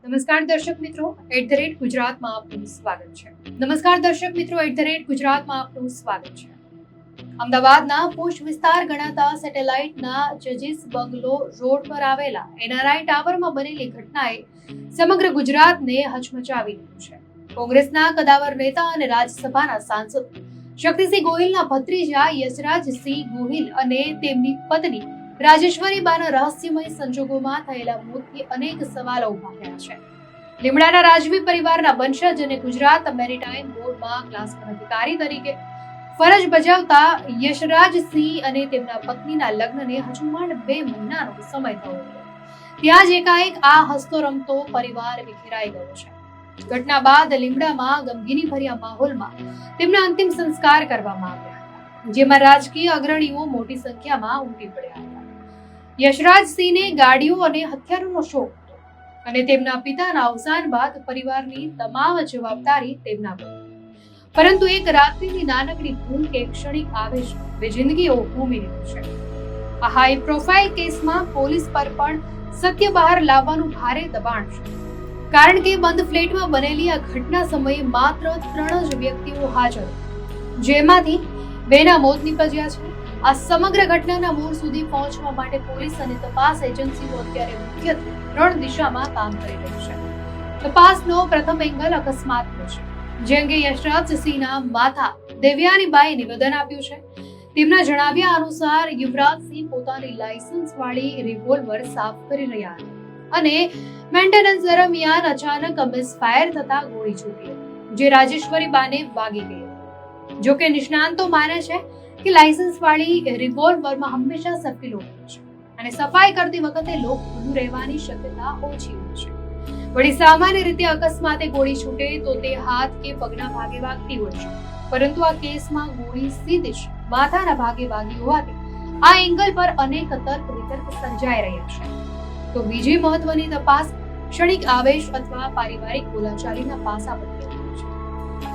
નમસ્કાર દર્શક મિત્રો, @ગુજરાતમાં આપનું સ્વાગત છે. અમદાવાદના પોશ વિસ્તાર ગણાતા સેટેલાઇટના જજીસ બંગલો રોડ પર આવેલા NRI ટાવરમાં બનેલી ઘટનાએ સમગ્ર ગુજરાતને હચમચાવી દીધું છે. કોંગ્રેસના કદાવર નેતા અને રાજ્યસભાના સાંસદ શક્તિસિંહ ગોહિલના ભત્રીજા યશરાજસિંહ ગોહિલ અને તેમની પત્ની રાજેશ્વરીબાના રહસ્યમય સંજોગોમાં થયેલા મોતથી અનેક સવાલો ઉભા થયા છે. લીમડાના રાજવી પરિવારના વંશજ અને ગુજરાત મેરીટાઈમ બોર્ડમાં ક્લાસ 1 અધિકારી તરીકે ફરજ બજાવતા યશરાજસિંહ અને તેમના પત્નીના લગ્નને હજુ માંડ 2 મહિનાનો સમય થયો હતો. ત્યાં જ એકાએક આ હસતો રમતો પરિવાર વિખેરાઈ ગયો છે. ઘટના બાદ લીમડામાં ગમગીની ભર્યા માહોલમાં તેમના અંતિમ સંસ્કાર કરવામાં આવ્યા હતા, જેમાં રાજકીય અગ્રણીઓ મોટી સંખ્યામાં ઉમટી પડ્યા હતા. યશરાજસિંહને ગાડીઓ અને હથિયારોનો શોખ હતો અને તેમના પિતાના અવસાન બાદ પરિવારની તમામ જવાબદારી તેમના પર. પરંતુ એક રાત્રિની નાનકડી ભૂલ કે ક્ષણિક આવેશ બે જિંદગીઓ હોમી દીધું છે. આ હાઈ પ્રોફાઇલ કેસમાં પોલીસ પર પણ સત્ય બહાર લાવવાનું ભારે દબાણ છે, કારણ કે બંધ ફ્લેટમાં બનેલી આ ઘટના સમયે માત્ર 3 જ વ્યક્તિઓ હાજર, જેમાંથી 2ના મોત નીપજ્યા છે. આ સમગ્ર ઘટનાના મૂળ સુધી પહોંચવા માટે પોલીસ અને તપાસ એજન્સીઓ અત્યારે મુખ્યત્વે 3 દિશામાં કામ કરી રહી છે. તપાસનો પ્રથમ એંગલ અકસ્માતનો છે, જે અંગે યશરાજસિંહના માતા દેવ્યાનીબાઈએ નિવેદન આપ્યું છે. તેમના જણાવ્યા અનુસાર યુવરાજસિંહ પોતાની લાયસન્સ વાળી રિવોલ્વર સાફ કરી રહ્યા હતા અને મેન્ટેનન્સ દરમિયાન અચાનક મિસફાયર થતા ગોળી છૂટી, જે રાજેશ્વરીબાને વાગી ગઈ. જો કે નિષ્ણાંતો માને છે કે લાયસન્સ વાળી રિવોલ્વરમાં હંમેશા સેફ્ટી લોક હોય છે અને સફાઈ કરતી વખતે લોક ખુલ્લું રહેવાની શક્યતા ઓછી હોય છે. વળી સામાન્ય રીતે અકસ્માતે ગોળી છૂટે તો તે હાથ કે પગના ભાગે વાગતી હોય છે, પરંતુ આ કેસમાં ગોળી સીધી જ માથાના ભાગે વાગી હોવાથી આ એંગલ પર અનેક તર્ક વિતર્ક સર્જાઈ રહ્યા છે. તો બીજી મહત્વની તપાસ ક્ષણિક આવેશ અથવા પારિવારિક બોલાચાલીના પાસા પર છે.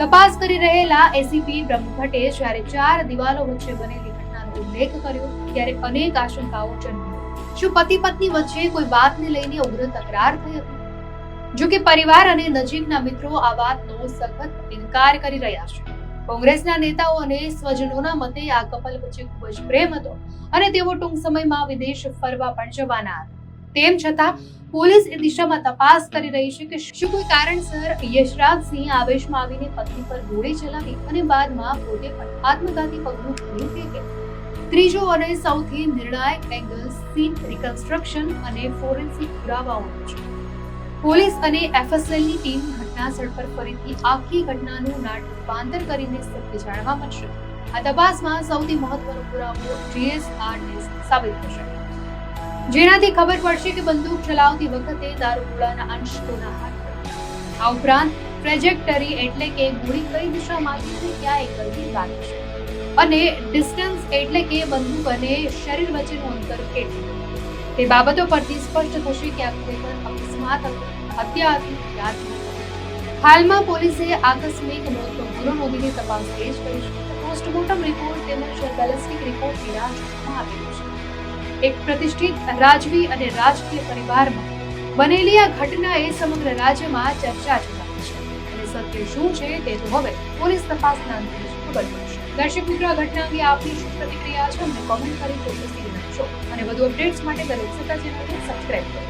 તપાસ કરી રહેલા એસીપી બ્રહ્મભટ્ટે જ્યારે 4 દિવાલો વચ્ચે બનેલી ઘટનાનો ઉલ્લેખ કર્યો ત્યારે અનેક આશંકાઓ જન્મી. શું પતિ પત્ની વચ્ચે કોઈ વાતને લઈને ઉગ્ર તકરાર થઈ હતી? જો કે પરિવાર અને નજીકના મિત્રો આ વાતનો સખત ઇનકાર કરી રહ્યા છે. કોંગ્રેસના નેતાઓ અને સ્વજનોના મતે આ કપલ વચ્ચે ખૂબ જ પ્રેમ હતો અને તેઓ ટૂંક સમયમાં વિદેશ ફરવા પણ જવાના હતા. તેમ છતાં પોલીસ એ દિશામાં તપાસ કરી રહી છે કે શું કોઈ કારણસર યશરાજસિંહ આવેશમાં આવીને પત્ની પર ગોળી ચલાવી અને બાદમાં પોતે પણ આત્મઘાતી પગલું ભર્યું કે કેમ? ત્રીજો અને સૌથી નિર્ણાયક એંગલ સીન રિકન્સ્ટ્રક્શન અને ફોરેન્સિક પુરાવાઓનો છે. પોલીસ અને એફએસએલની ટીમ ઘટના સ્થળ પર ફરીથી આખી ઘટનાનું નાટરૂપાંતર કરીને સત્ય જાણવા મળશે. આ તપાસમાં સૌથી મહત્વનો પુરાવો DSR ટેસ્ટ સાબિત થશે, જેનાથી ખબર પડશે કે બંદૂક ચલાવતી વખતે દારૂગોળાના અંશ કોના હાથ. આ ઉપરાંત ટ્રેજેક્ટરી એટલે કે ગોળી કઈ દિશામાં આવી છે, ક્યાં એંગલથી લાગી છે, અને ડિસ્ટન્સ એટલે કે બંદૂક અને શરીર વચ્ચેનું અંતર કેટલું. તે બાબતો પરથી સ્પષ્ટ થશે કે આ ખરેખર અકસ્માત હતો, હત્યા હતી, યાદ. હાલમાં પોલીસે આકસ્મિક મોતનો ગુનો નોંધીને તપાસ તેજ કરી છે. પોસ્ટમોર્ટમ રિપોર્ટ તેમજ બેલેસ્ટિક રિપોર્ટની રાહ જોવામાં આવી છે. એક પ્રતિષ્ઠિત રાજવી અને રાજકીય પરિવારમાં બનેલી આ ઘટનાએ સમગ્ર રાજ્યમાં ચર્ચા ચલાવી છે અને સત્ય શું છે તે તો હવે પોલીસ તપાસના અંતે ખબર પડશે. દર્શક મિત્રો, આ ઘટના અંગે આપની શું પ્રતિક્રિયા છે અમને કોમેન્ટ કરી ચોક્કસથી જણાવશો અને વધુ અપડેટ્સ માટે દરેક સત્તા ચેનલને સબસ્ક્રાઇબ કરો.